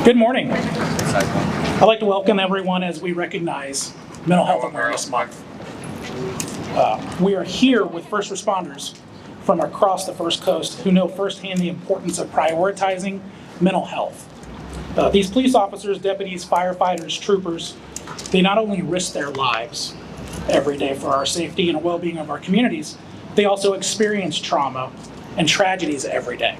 Good morning. I'd like to welcome everyone as we recognize Mental Health Awareness Month. We are here with first responders from across the First Coast who know firsthand the importance of prioritizing mental health. These police officers, deputies, firefighters, troopers, they not only risk their lives every day for our safety and well-being of our communities, they also experience trauma and tragedies every day.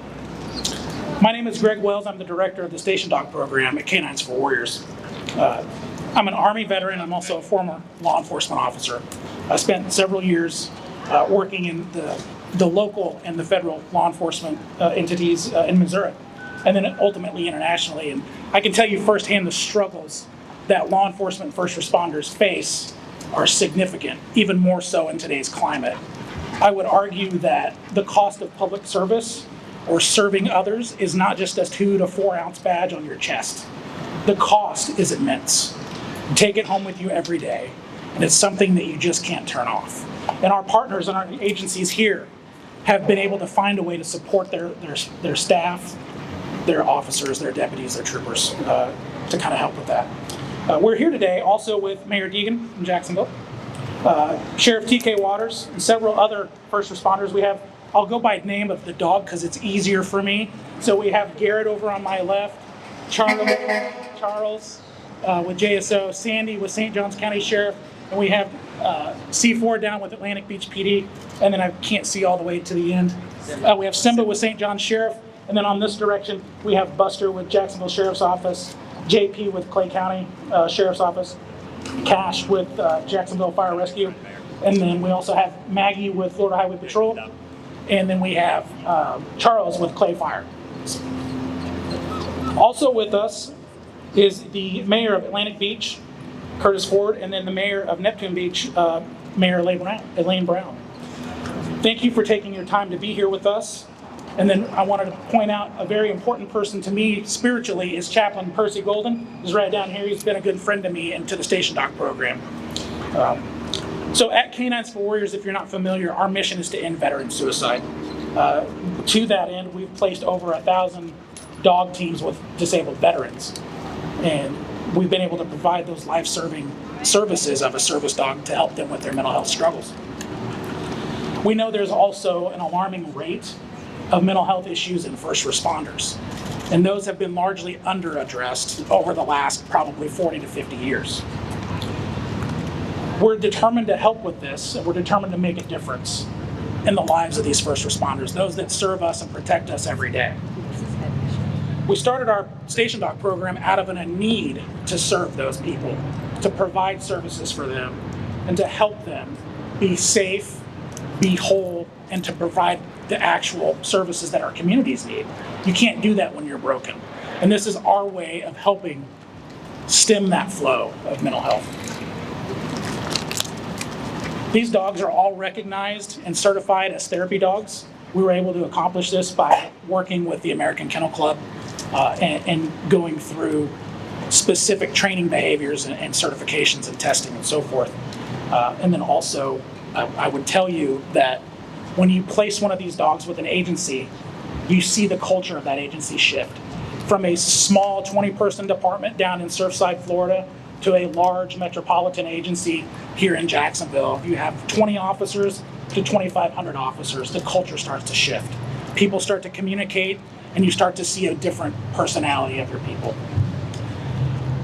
My name is Greg Wells. I'm the director of the Station Dog program at K9s For Warriors. I'm an Army veteran. I'm also a former law enforcement officer. I spent several years working in the local and the federal law enforcement entities in Missouri, and then ultimately internationally. And I can tell you firsthand the struggles that law enforcement and first responders face are significant, even more so in today's climate. I would argue that the cost of public service or serving others is not just a 2 to 4 ounce badge on your chest. The cost is immense. You take it home with you every day, and it's something that you just can't turn off. And our partners and our agencies here have been able to find a way to support their staff, their officers, their deputies, their troopers, to kind of help with that. We're here today also with Mayor Deegan in Jacksonville, Sheriff T.K. Waters, and several other first responders. I'll go by name of the dog because it's easier for me. So we have Garrett over on my left, Charles with JSO, Sandy with St. Johns County Sheriff, and we have C4 down with Atlantic Beach PD, and then I can't see all the way to the end. We have Simba with St. Johns Sheriff, and then on this direction we have Buster with Jacksonville Sheriff's Office, JP with Clay County Sheriff's Office, Cash with Jacksonville Fire Rescue, and then we also have Maggie with Florida Highway Patrol. And then we have Charles with Clay Fire. Also with us is the mayor of Atlantic Beach, Curtis Ford, and then the mayor of Neptune Beach, Mayor Elaine Brown. Thank you for taking your time to be here with us. And then I wanted to point out a very important person to me spiritually is Chaplain Percy Golden. He's right down here. He's been a good friend to me and to the Station Dog program. So at K9s For Warriors, if you're not familiar, our mission is to end veteran suicide. To that end, we've placed over 1,000 dog teams with disabled veterans. And we've been able to provide those life-saving services of a service dog to help them with their mental health struggles. We know there's also an alarming rate of mental health issues in first responders. And those have been largely under-addressed over the last probably 40 to 50 years. We're determined to help with this, and we're determined to make a difference in the lives of these first responders, those that serve us and protect us every day. We started our Station Dog program out of a need to serve those people, to provide services for them, and to help them be safe, be whole, and to provide the actual services that our communities need. You can't do that when you're broken. And this is our way of helping stem that flow of mental health. These dogs are all recognized and certified as therapy dogs. We were able to accomplish this by working with the American Kennel Club and going through specific training behaviors and certifications and testing and so forth. And then also, I would tell you that when you place one of these dogs with an agency, you see the culture of that agency shift. From a small 20-person department down in Surfside, Florida, to a large metropolitan agency here in Jacksonville. You have 20 officers to 2,500 officers. The culture starts to shift. People start to communicate, and you start to see a different personality of your people.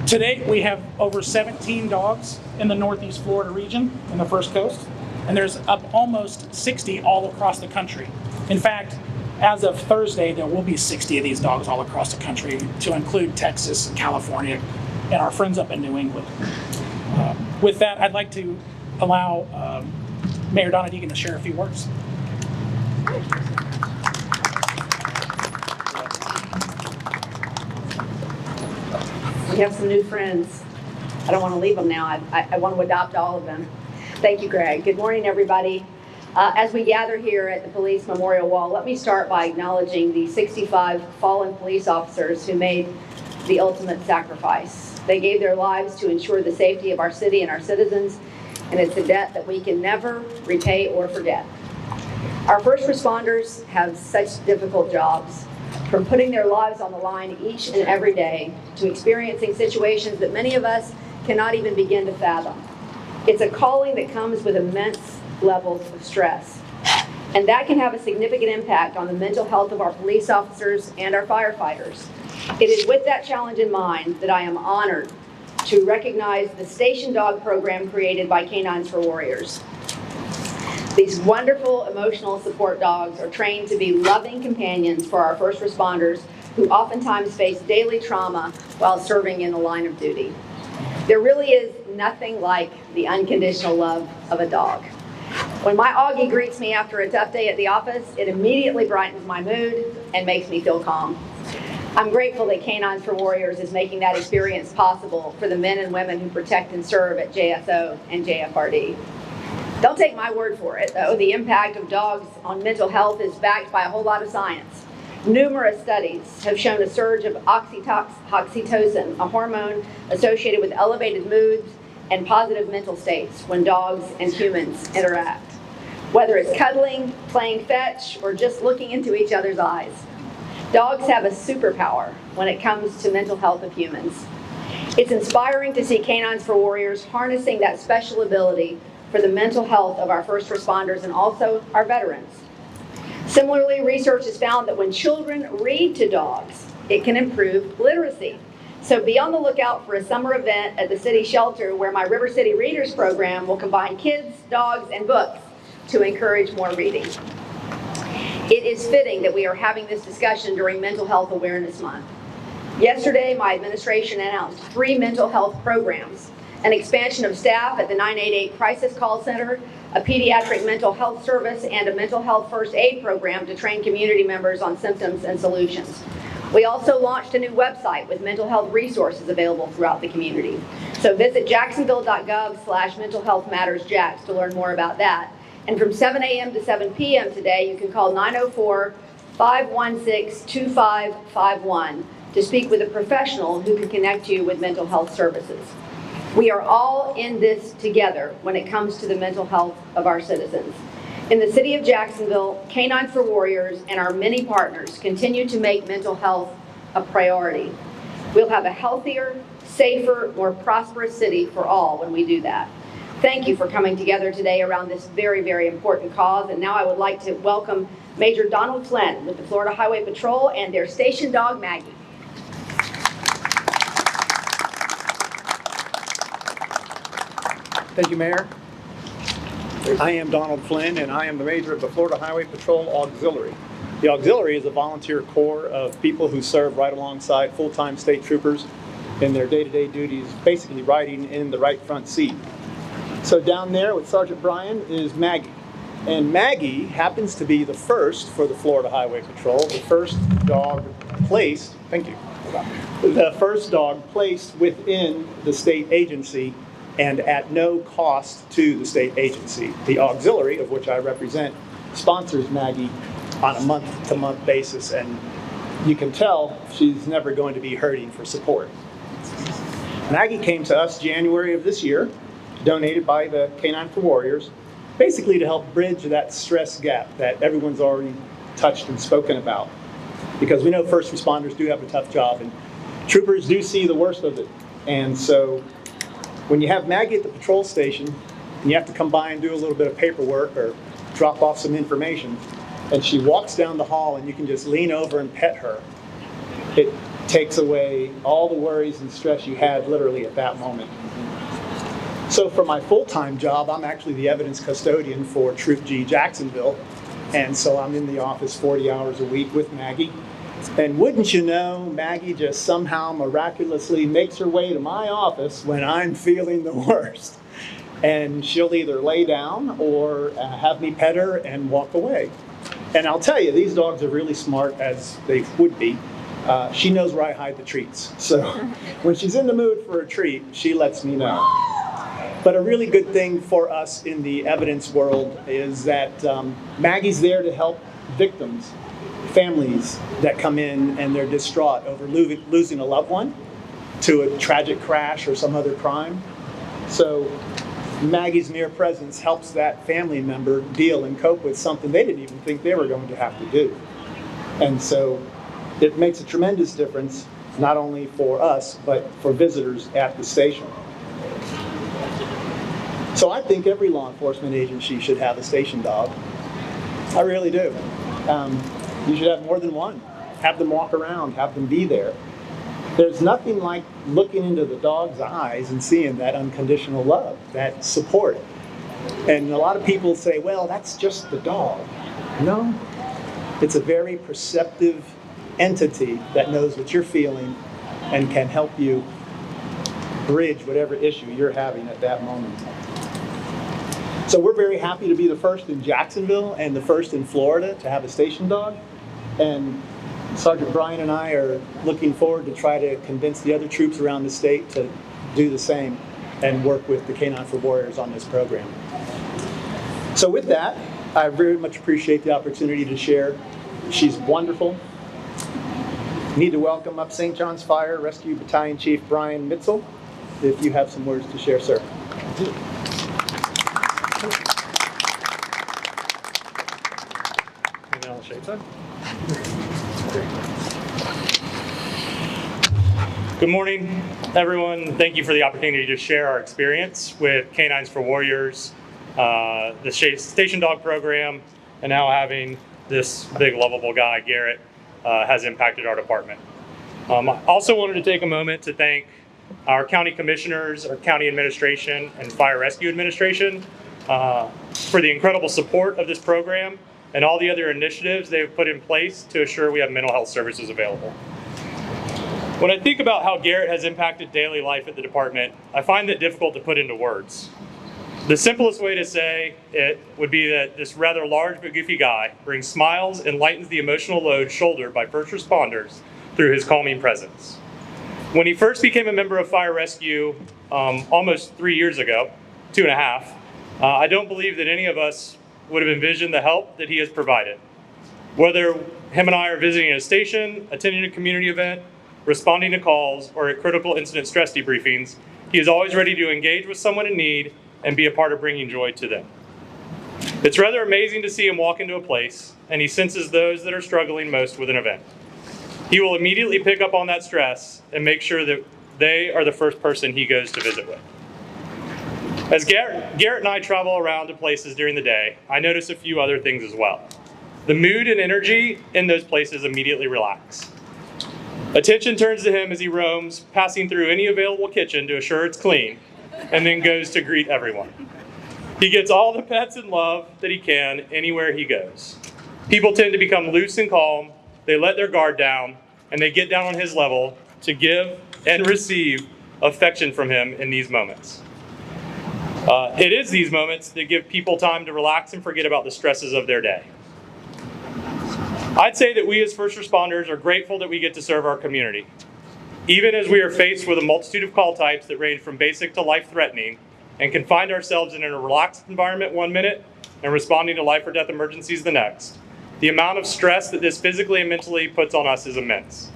Today, we have over 17 dogs in the Northeast Florida region in the First Coast, and there's up almost 60 all across the country. In fact, as of Thursday, there will be 60 of these dogs all across the country, to include Texas and California, and our friends up in New England. With that, I'd like to allow Mayor Donna Deegan to share a few words. We have some new friends. I don't want to leave them now. I want to adopt all of them. Thank you, Greg. Good morning, everybody. As we gather here at the Police Memorial Wall, let me start by acknowledging the 65 fallen police officers who made the ultimate sacrifice. They gave their lives to ensure the safety of our city and our citizens, and it's a debt that we can never repay or forget. Our first responders have such difficult jobs. from putting their lives on the line each and every day to experiencing situations that many of us cannot even begin to fathom. It's a calling that comes with immense levels of stress, and that can have a significant impact on the mental health of our police officers and our firefighters. It is with that challenge in mind that I am honored to recognize the Station Dog program created by K9s For Warriors. These wonderful emotional support dogs are trained to be loving companions for our first responders who oftentimes face daily trauma while serving in the line of duty. There really is nothing like the unconditional love of a dog. When my Augie greets me after a tough day at the office, it immediately brightens my mood and makes me feel calm. I'm grateful that K9s For Warriors is making that experience possible for the men and women who protect and serve at JSO and JFRD. Don't take my word for it, though. The impact of dogs on mental health is backed by a whole lot of science. Numerous studies have shown a surge of oxytocin, a hormone associated with elevated moods and positive mental states when dogs and humans interact. Whether it's cuddling, playing fetch, or just looking into each other's eyes, dogs have a superpower when it comes to mental health of humans. It's inspiring to see K9s For Warriors harnessing that special ability for the mental health of our first responders and also our veterans. Similarly, research has found that when children read to dogs, it can improve literacy. So be on the lookout for a summer event at the city shelter where my River City Readers program will combine kids, dogs, and books to encourage more reading. It is fitting that we are having this discussion during Mental Health Awareness Month. Yesterday, my administration announced 3 mental health programs: an expansion of staff at the 988 Crisis Call Center, a pediatric mental health service, and a mental health first aid program to train community members on symptoms and solutions. We also launched a new website with mental health resources available throughout the community. So visit jacksonville.gov/mentalhealthmattersjacks to learn more about that. And from 7 a.m. to 7 p.m. today, you can call 904-516-2551 to speak with a professional who can connect you with mental health services. We are all in this together when it comes to the mental health of our citizens. In the city of Jacksonville, K9s For Warriors and our many partners continue to make mental health a priority. We'll have a healthier, safer, more prosperous city for all when we do that. Thank you for coming together today around this very, very important cause. And now I would like to welcome Major Donald Flynn with the Florida Highway Patrol and their station dog, Maggie. Thank you, Mayor. I am Donald Flynn, and I am the Major of the Florida Highway Patrol Auxiliary. The Auxiliary is a volunteer corps of people who serve right alongside full-time state troopers in their day-to-day duties, basically riding in the right front seat. So down there with Sergeant Brian is Maggie. And Maggie happens to be the first for the Florida Highway Patrol, the first dog placed, thank you, the first dog placed within the state agency and at no cost to the state agency. The Auxiliary, of which I represent, sponsors Maggie on a month-to-month basis, and you can tell she's never going to be hurting for support. Maggie came to us January of this year, donated by the K9s For Warriors, basically to help bridge that stress gap that everyone's already touched and spoken about. Because we know first responders do have a tough job, and troopers do see the worst of it. And so when you have Maggie at the patrol station, and you have to come by and do a little bit of paperwork or drop off some information, and she walks down the hall and you can just lean over and pet her, it takes away all the worries and stress you had literally at that moment. So for my full-time job, I'm actually the evidence custodian for Troop G Jacksonville, and so I'm in the office 40 hours a week with Maggie. And wouldn't you know, Maggie just somehow miraculously makes her way to my office when I'm feeling the worst. And she'll either lay down or have me pet her and walk away. And I'll tell you, these dogs are really smart, as they would be. She knows where I hide the treats. So when she's in the mood for a treat, she lets me know. But a really good thing for us in the evidence world is that Maggie's there to help victims, families that come in and they're distraught over losing a loved one to a tragic crash or some other crime. So Maggie's mere presence helps that family member deal and cope with something they didn't even think they were going to have to do. And so it makes a tremendous difference, not only for us, but for visitors at the station. So I think every law enforcement agency should have a station dog. I really do. You should have more than one. Have them walk around, have them be there. There's nothing like looking into the dog's eyes and seeing that unconditional love, that support. And a lot of people say, well, that's just the dog. No, it's a very perceptive entity that knows what you're feeling and can help you bridge whatever issue you're having at that moment. So we're very happy to be the first in Jacksonville and the first in Florida to have a station dog. And Sergeant Brian and I are looking forward to try to convince the other troops around the state to do the same and work with the K9s For Warriors on this program. So with that, I very much appreciate the opportunity to share. She's wonderful. Need to welcome up St. John's Fire Rescue Battalion Chief Brian Mitzel, if you have some words to share, sir. Good morning, everyone. Thank you for the opportunity to share our experience with K9s For Warriors, the station dog program, and now having this big lovable guy, Garrett, has impacted our department. I also wanted to take a moment to thank our county commissioners, our county administration, and fire rescue administration for the incredible support of this program and all the other initiatives they've put in place to assure we have mental health services available. When I think about how Garrett has impacted daily life at the department, I find it difficult to put into words. The simplest way to say it would be that this rather large but goofy guy brings smiles and lightens the emotional load shouldered by first responders through his calming presence. When he first became a member of Fire Rescue almost 3 years ago, 2.5, I don't believe that any of us would have envisioned the help that he has provided. Whether him and I are visiting a station, attending a community event, responding to calls, or at critical incident stress debriefings, he is always ready to engage with someone in need and be a part of bringing joy to them. It's rather amazing to see him walk into a place and he senses those that are struggling most with an event. He will immediately pick up on that stress and make sure that they are the first person he goes to visit with. As Garrett and I travel around to places during the day, I notice a few other things as well. The mood and energy in those places immediately relax. Attention turns to him as he roams, passing through any available kitchen to assure it's clean, and then goes to greet everyone. He gets all the pets and love that he can anywhere he goes. People tend to become loose and calm, they let their guard down, and they get down on his level to give and receive affection from him in these moments. It is these moments that give people time to relax and forget about the stresses of their day. I'd say that we as first responders are grateful that we get to serve our community. Even as we are faced with a multitude of call types that range from basic to life-threatening and can find ourselves in a relaxed environment 1 minute and responding to life or death emergencies the next, the amount of stress that this physically and mentally puts on us is immense.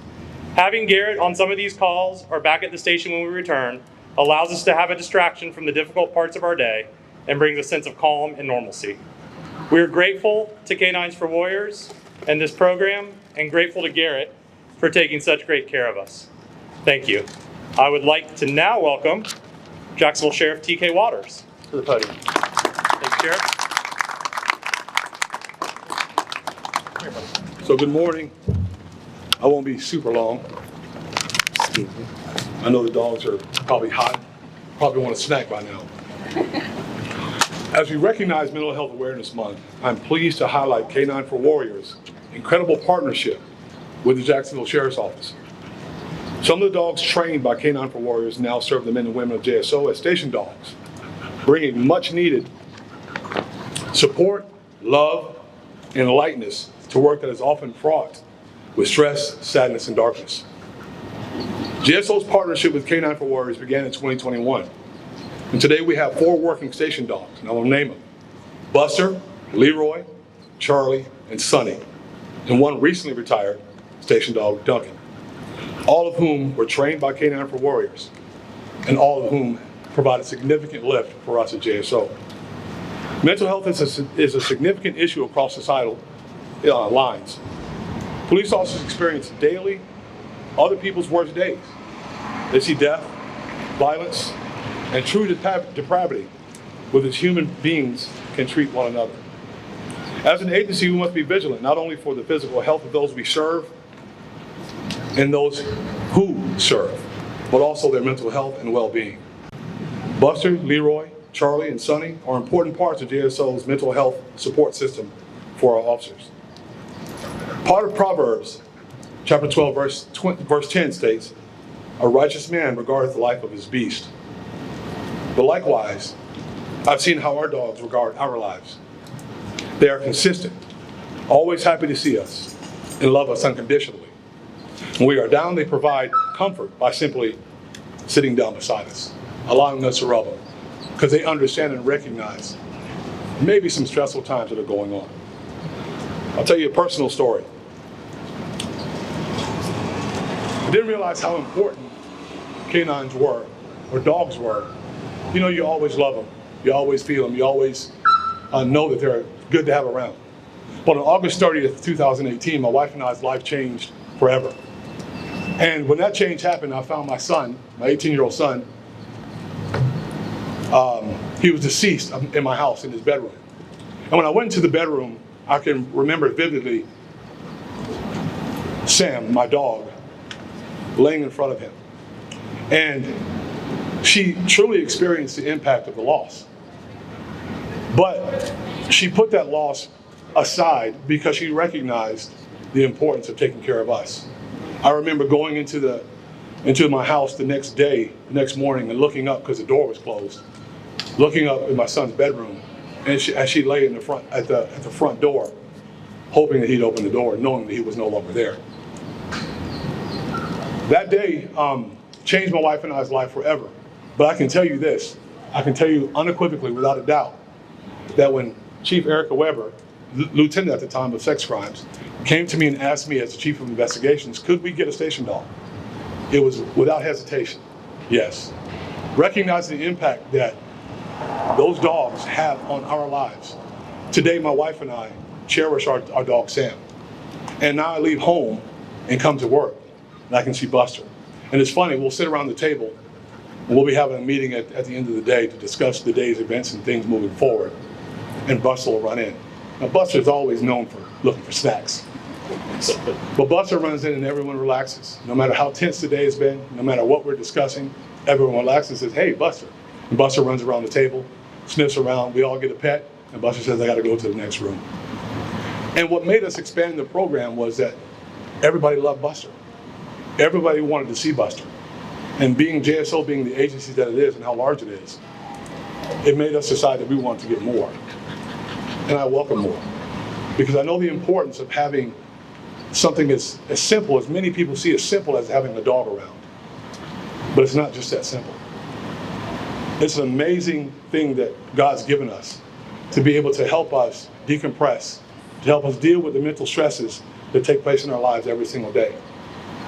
Having Garrett on some of these calls or back at the station when we return allows us to have a distraction from the difficult parts of our day and brings a sense of calm and normalcy. We are grateful to K9s For Warriors and this program, and grateful to Garrett for taking such great care of us. Thank you. I would like to now welcome Jacksonville Sheriff T.K. Waters to the podium. Thank you, Sheriff. So good morning. I won't be super long. I know the dogs are probably hot, probably want a snack by now. As we recognize Mental Health Awareness Month, I'm pleased to highlight K9s For Warriors' incredible partnership with the Jacksonville Sheriff's Office. Some of the dogs trained by K9s For Warriors now serve the men and women of JSO as station dogs, bringing much needed support, love, and lightness to work that is often fraught with stress, sadness, and darkness. JSO's partnership with K9s For Warriors began in 2021. And today we have 4 working station dogs, and I will name them: Buster, Leroy, Charlie, and Sonny, and 1 recently retired station dog, Duncan, all of whom were trained by K9s For Warriors, and all of whom provide a significant lift for us at JSO. Mental health is a significant issue across societal lines. Police officers experience daily other people's worst days. They see death, violence, and true depravity with which human beings can treat one another. As an agency, we must be vigilant, not only for the physical health of those we serve and those who serve, but also their mental health and well-being. Buster, Leroy, Charlie, and Sonny are important parts of JSO's mental health support system for our officers. Part of Proverbs, chapter 12, verse 10 states, "A righteous man regardeth the life of his beast." But likewise, I've seen how our dogs regard our lives. They are consistent, always happy to see us, and love us unconditionally. When we are down, they provide comfort by simply sitting down beside us, allowing us to rub them, because they understand and recognize maybe some stressful times that are going on. I'll tell you a personal story. I didn't realize how important canines were, or dogs were. You know, you always love them. You always feel them. You always know that they're good to have around. But on August 30th, 2018, my wife and I's life changed forever. And when that change happened, I found my son, my 18-year-old son. He was deceased in my house, in his bedroom. And when I went into the bedroom, I can remember vividly Sam, my dog, laying in front of him. And she truly experienced the impact of the loss. But she put that loss aside because she recognized the importance of taking care of us. I remember going into my house the next morning, and looking up because the door was closed, looking up in my son's bedroom, and as she lay in the front at the front door, hoping that he'd open the door, knowing that he was no longer there. That day changed my wife and I's life forever. But I can tell you this, I can tell you unequivocally, without a doubt, that when Chief Erica Weber, lieutenant at the time of sex crimes, came to me and asked me as the chief of investigations, could we get a station dog? It was without hesitation, yes. Recognizing the impact that those dogs have on our lives. Today, my wife and I cherish our dog, Sam. And now I leave home and come to work, and I can see Buster. And it's funny, we'll sit around the table, and we'll be having a meeting at the end of the day to discuss the day's events and things moving forward. And Buster will run in. Now, Buster's always known for looking for snacks. But Buster runs in and everyone relaxes. No matter how tense the day has been, no matter what we're discussing, everyone relaxes and says, "Hey, Buster." And Buster runs around the table, sniffs around, we all get a pet, and Buster says, "I gotta go to the next room." And what made us expand the program was that everybody loved Buster. Everybody wanted to see Buster. And being JSO, being the agency that it is and how large it is, it made us decide that we want to get more. And I welcome more. Because I know the importance of having something as simple, as many people see as simple as having a dog around. But it's not just that simple. It's an amazing thing that God's given us to be able to help us decompress, to help us deal with the mental stresses that take place in our lives every single day.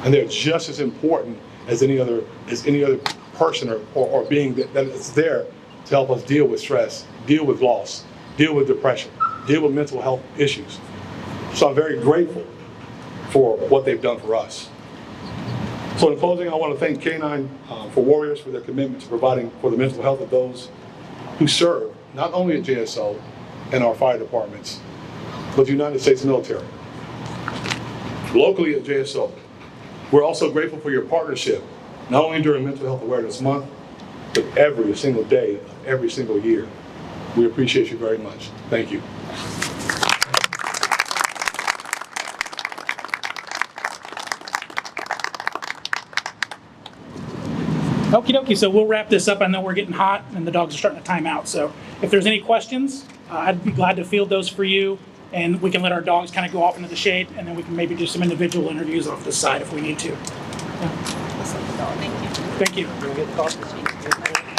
And they're just as important as any other person or being that is there to help us deal with stress, deal with loss, deal with depression, deal with mental health issues. So I'm very grateful for what they've done for us. So in closing, I want to thank K9 For Warriors for their commitment to providing for the mental health of those who serve, not only at JSO and our fire departments, but the United States military. Locally at JSO, we're also grateful for your partnership, not only during Mental Health Awareness Month, but every single day, every single year. We appreciate you very much. Thank you. Okie dokie, so we'll wrap this up. I know we're getting hot and the dogs are starting to time out. So if there's any questions, I'd be glad to field those for you. And we can let our dogs kind of go off into the shade, and then we can maybe do some individual interviews off the side if we need to. Thank you. Thank you.